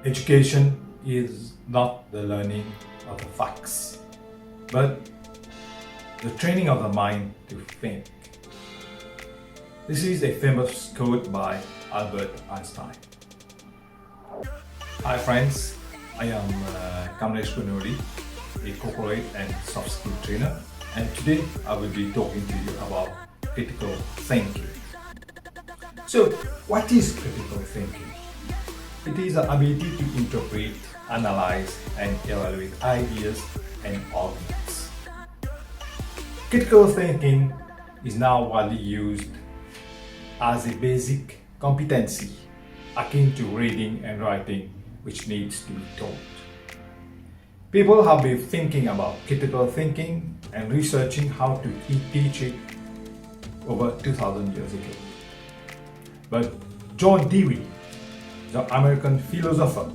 Education is not the learning of the facts, but the training of the mind to think. This is a famous quote by Albert Einstein. Hi friends, I am Kamlesh, a corporate and soft skill trainer, and today I will be talking to you about critical thinking. So, what is critical thinking? It is the ability to interpret, analyze, and evaluate ideas and arguments. Critical thinking is now widely used as a basic competency akin to reading and writing, which needs to be taught. People have been thinking about critical thinking and researching how to teach it over 2000 years ago. But John Dewey, the American philosopher,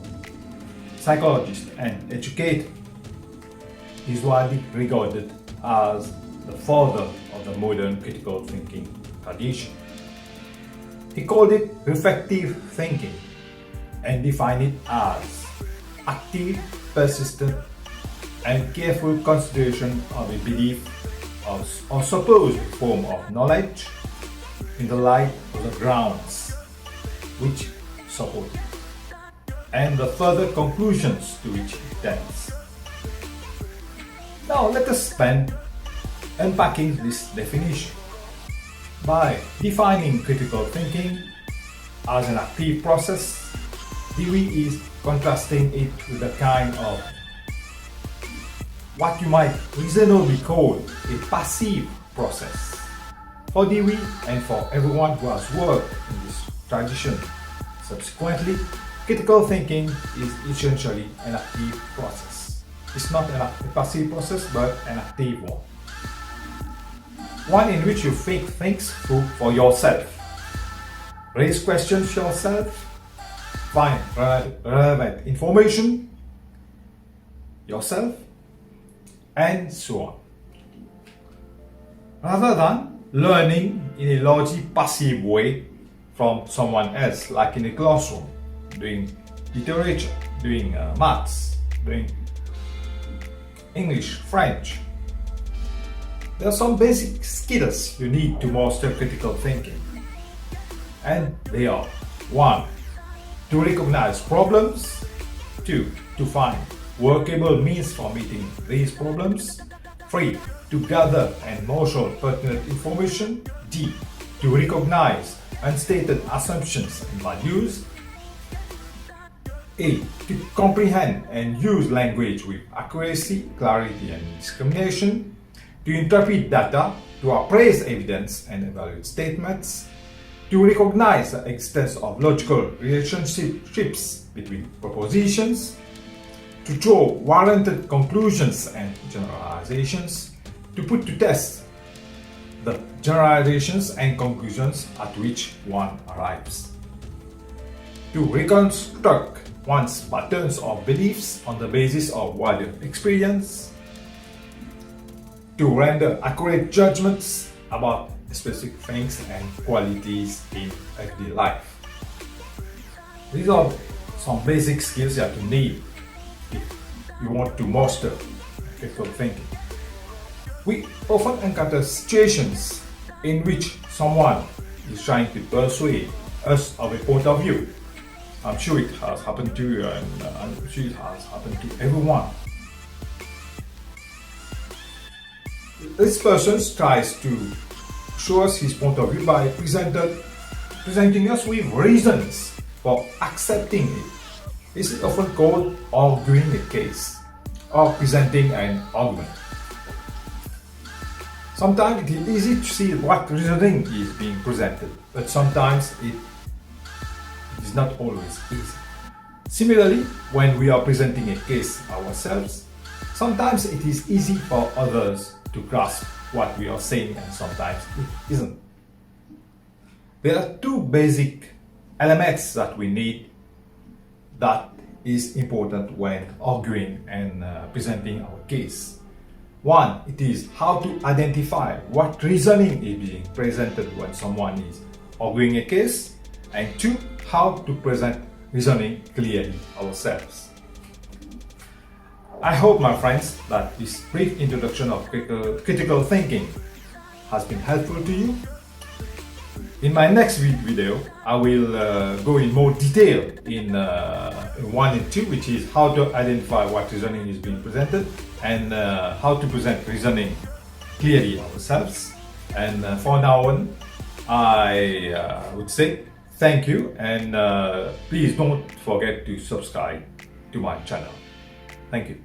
psychologist, and educator, is widely regarded as the father of the modern critical thinking tradition. He called it reflective thinking and defined it as active, persistent, and careful consideration of a belief or supposed form of knowledge in the light of the grounds which support it, and the further conclusions to which it tends. Now let us spend unpacking this definition. By defining critical thinking as an active process, Dewey is contrasting it with a kind of what you might reasonably call a passive process. For Dewey and for everyone who has worked in this tradition subsequently, critical thinking is essentially an active process. It's not a passive process, but an active one. One in which you think things through for yourself, raise questions yourself, find relevant information yourself, and so on. Rather than learning in a largely passive way from someone else, like in a classroom, doing literature, doing maths, doing English, French. There are some basic skills you need to master critical thinking. And they are: 1. To recognize problems. 2. To find workable means for meeting these problems. 3. To gather and marshal pertinent information. D. To recognize unstated assumptions and values. A. To comprehend and use language with accuracy, clarity, and discrimination. To interpret data, to appraise evidence and evaluate statements. To recognize the existence of logical relationships between propositions. To draw warranted conclusions and generalizations. To put to test the generalizations and conclusions at which one arrives. To reconstruct one's patterns of beliefs on the basis of wider experience. To render accurate judgments about specific things and qualities in everyday life. These are some basic skills that you need if you want to master critical thinking. We often encounter situations in which someone is trying to persuade us of a point of view. I'm sure it has happened to you, and I'm sure it has happened to everyone. This person tries to show us his point of view by presenting us with reasons for accepting it. This is often called arguing a case or presenting an argument. Sometimes it is easy to see what reasoning is being presented, but sometimes it is not always easy. Similarly, when we are presenting a case ourselves, sometimes it is easy for others to grasp what we are saying, and sometimes it isn't. There are two basic elements that we need that is important when arguing and presenting our case. One, it is how to identify what reasoning is being presented when someone is arguing a case, and two, how to present reasoning clearly ourselves. I hope, my friends, that this brief introduction of critical thinking has been helpful to you. In my next video, I will go in more detail in 1 and 2, which is how to identify what reasoning is being presented and how to present reasoning clearly ourselves. And for now on, I would say thank you, and please don't forget to subscribe to my channel. Thank you.